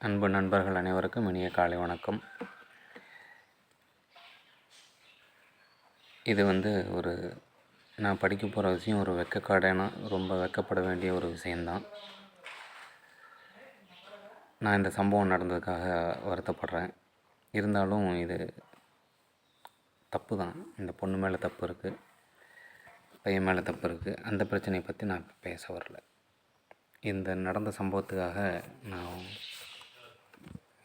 அன்பு நண்பர்கள் அனைவருக்கும் இனிய காலை வணக்கம். இது நான் படிக்க போகிற விஷயம் ஒரு வெக்கக்காடான ரொம்ப வெக்கப்பட வேண்டிய ஒரு விஷயந்தான். நான் இந்த சம்பவம் நடந்ததுக்காக வருத்தப்படுறேன். இருந்தாலும் இது தப்பு தான். இந்த பொண்ணு மேலே தப்பு இருக்குது, பையன் மேலே தப்பு இருக்குது. அந்த பிரச்சனையை பற்றி நான் பேச வரல. இந்த நடந்த சம்பவத்துக்காக நான்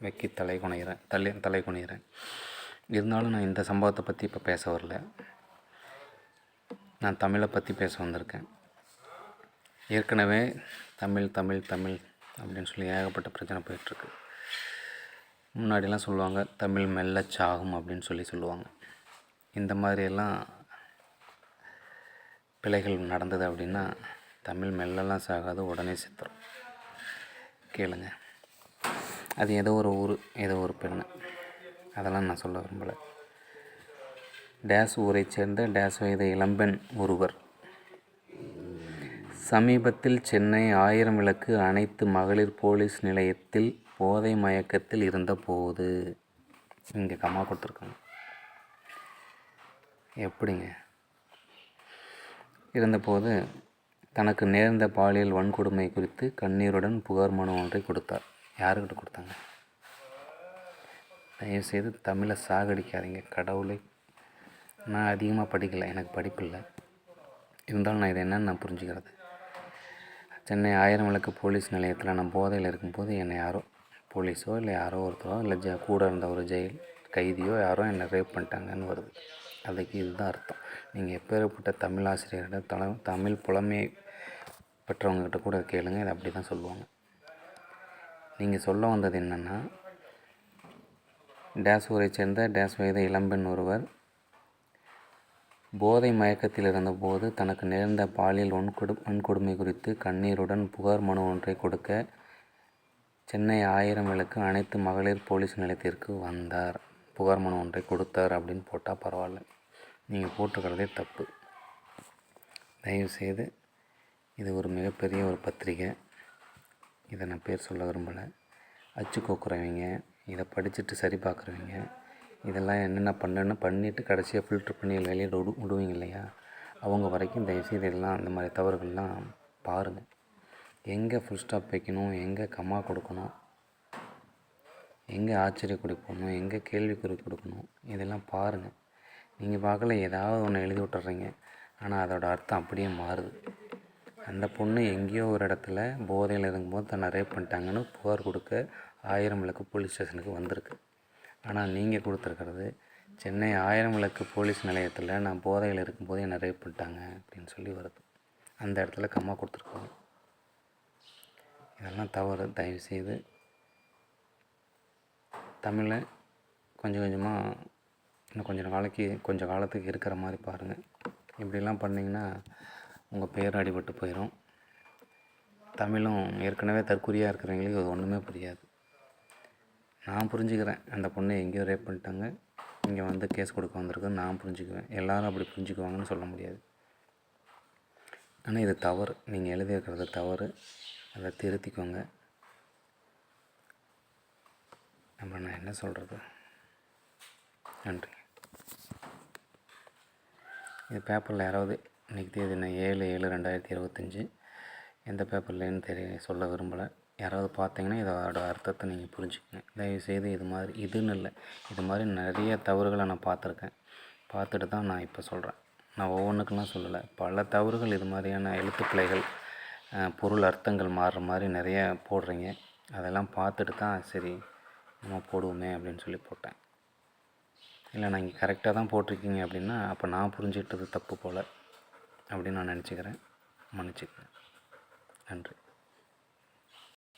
வெக்கி தலை குனிகிறேன். இருந்தாலும் நான் இந்த சம்பவத்தை பற்றி இப்போ பேச வரல. நான் தமிழை பற்றி பேச வந்திருக்கேன். ஏற்கனவே தமிழ் அப்படின்னு சொல்லி ஏகப்பட்ட பிரச்சனை போயிட்டுருக்கு. முன்னாடிலாம் சொல்லுவாங்க தமிழ் மெல்லச்சாகும் அப்படின்னு சொல்லுவாங்க. இந்த மாதிரியெல்லாம் பிழைகள் நடந்தது அப்படின்னா தமிழ் மெல்லலாம் சாகாது, உடனே செத்துரும். கேளுங்க. அது ஏதோ ஒரு ஊர், ஏதோ ஒரு பெண்ணு, அதெல்லாம் நான் சொல்ல விரும்பலை. டேஸ் ஊரை சேர்ந்த டேஸ் வயது இளம்பெண் ஒருவர் சமீபத்தில் சென்னை 1000 விளக்கு அனைத்து மகளிர் போலீஸ் நிலையத்தில் போதை மயக்கத்தில் இருந்தபோது, இங்கே கம்மா கொடுத்துருக்காங்க. எப்படிங்க? இருந்தபோது தனக்கு நேர்ந்த பாலியல் வன்கொடுமை குறித்து கண்ணீருடன் புகார் மனு ஒன்றை கொடுத்தார். யாருக்கிட்ட கொடுத்தாங்க? தயவுசெய்து தமிழை சாகடிக்காதீங்க கடவுளை. நான் அதிகமாக படிக்கலை, எனக்கு படிப்பில்லை. இருந்தாலும் நான் இது என்னன்னு நான் புரிஞ்சுக்கிறது. சென்னை 1000 விளக்கு போலீஸ் நிலையத்தில் நான் போதையில் இருக்கும்போது என்னை யாரோ போலீஸோ இல்லை யாரோ ஒருத்தரோ இல்லை கூட இருந்த ஒரு ஜெயில் கைதியோ யாரோ என்னை ரேப் பண்ணிட்டாங்கன்னு வருது. அதுக்கு இதுதான் அர்த்தம். நீங்கள் எப்பேற்பட்ட தமிழ் ஆசிரியர்கிட்ட தமிழ் புலமை பெற்றவங்ககிட்ட கூட கேளுங்க, இது அப்படி தான் சொல்லுவாங்க. நீங்கள் சொல்ல வந்தது என்னென்னா, டேஸ் ஊரை சேர்ந்த டேஸ் வயது இளம்பெண் ஒருவர் போதை மயக்கத்தில் இருந்தபோது தனக்கு நேர்ந்த பாலியல் வன்கொடுமை குறித்து கண்ணீருடன் புகார் மனு ஒன்றை கொடுக்க சென்னை 1000 விளக்கு அனைத்து மகளிர் போலீஸ் நிலையத்திற்கு வந்தார். புகார் மனு ஒன்றை கொடுத்தார் அப்படின்னு போட்டால் பரவாயில்ல. நீங்கள் போட்டுக்கிறதே தப்பு. தயவுசெய்து, இது ஒரு மிகப்பெரிய ஒரு பத்திரிகை. இதை நான் பேர் சொல்ல விரும்பலை. அச்சு கோக்குறவங்க, இதை படிச்சுட்டு சரி பார்க்குறவங்க, இதெல்லாம் என்னென்ன பண்ணிவிட்டு கடைசியாக ஃபில்ட்ரு பண்ணி வெளியே விடுவீங்க இல்லையா, அவங்க வரைக்கும் தயவுசெய்து இதெல்லாம் அந்த மாதிரி தவறுகள்லாம் பாருங்கள். எங்கே ஃபுல் ஸ்டாப் வைக்கணும், எங்கே கம்மா கொடுக்கணும், எங்கே ஆச்சரியக்குறி போடணும், எங்கே கேள்விக்குறி கொடுக்கணும், இதெல்லாம் பாருங்கள். நீங்கள் பார்க்கல ஏதாவது ஒன்று எழுதி விட்டுறீங்க, ஆனால் அதோட அர்த்தம் அப்படியே மாறுது. அந்த பொண்ணு எங்கேயோ ஒரு இடத்துல போதையில் இருக்கும்போது தன்னை ரேப் பண்ணிட்டாங்கன்னு புகார் கொடுக்க 1000 விளக்கு போலீஸ் ஸ்டேஷனுக்கு வந்திருக்கு. ஆனால் நீங்கள் கொடுத்துருக்கிறது சென்னை 1000 விளக்கு போலீஸ் நிலையத்தில் நான் போதையில் இருக்கும்போது என்னை ரேப் பண்ணிட்டாங்க அப்படின்னு வருது. அந்த இடத்துல கம்மா கொடுத்துருக்காங்க. இதெல்லாம் தவறு. தயவுசெய்து தமிழை கொஞ்சம் கொஞ்சமாக இன்னும் கொஞ்சம் காலத்துக்கு இருக்கிற மாதிரி பாருங்கள். இப்படிலாம் பண்ணிங்கன்னா உங்கள் பேர் அடிபட்டு போயிடும். தமிழும் ஏற்கனவே தற்குறியாக இருக்கிறவங்களுக்கு அது ஒன்றுமே புரியாது. நான் புரிஞ்சுக்கிறேன், அந்த பொண்ணை எங்கேயோ ரேப் பண்ணிட்டாங்க, இங்கே கேஸ் கொடுக்க வந்திருக்குன்னு நான் புரிஞ்சுக்குவேன். எல்லோரும் அப்படி புரிஞ்சுக்குவாங்கன்னு சொல்ல முடியாது. ஆனால் இது தவறு. நீங்கள் எழுதியிருக்கிறது தவறு. அதை திருத்திக்கோங்க. அப்புறம் நான் என்ன சொல்கிறது? நன்றி. இது பேப்பரில் யாராவது இன்றைக்கி தேதி என்ன 7/7/2025 எந்த பேப்பர்லேன்னு சொல்ல விரும்பலை. யாராவது பார்த்தீங்கன்னா இதோட அர்த்தத்தை நீங்கள் புரிஞ்சுக்கங்க. தயவுசெய்து இதுன்னு இல்லை, இது மாதிரி நிறைய தவறுகளை நான் பார்த்துட்டு தான் நான் இப்போ சொல்கிறேன். நான் ஒவ்வொன்றுக்கெல்லாம் சொல்லலை. பல தவறுகள் இது மாதிரியான எழுத்துப்பிழைகள், பொருள் அர்த்தங்கள் மாறுற மாதிரி நிறைய போடுறீங்க. அதெல்லாம் பார்த்துட்டு தான் சரி நம்ம போடுவோமே அப்படின்னு போட்டேன். இல்லை நீங்கள் கரெக்டாக தான் போட்டிருக்கீங்க அப்படின்னா அப்போ நான் புரிஞ்சுக்கிட்டது தப்பு போல் அப்படின்னு நான் நினச்சிக்கிறேன். மன்னிச்சுக்கிறேன். நன்றி.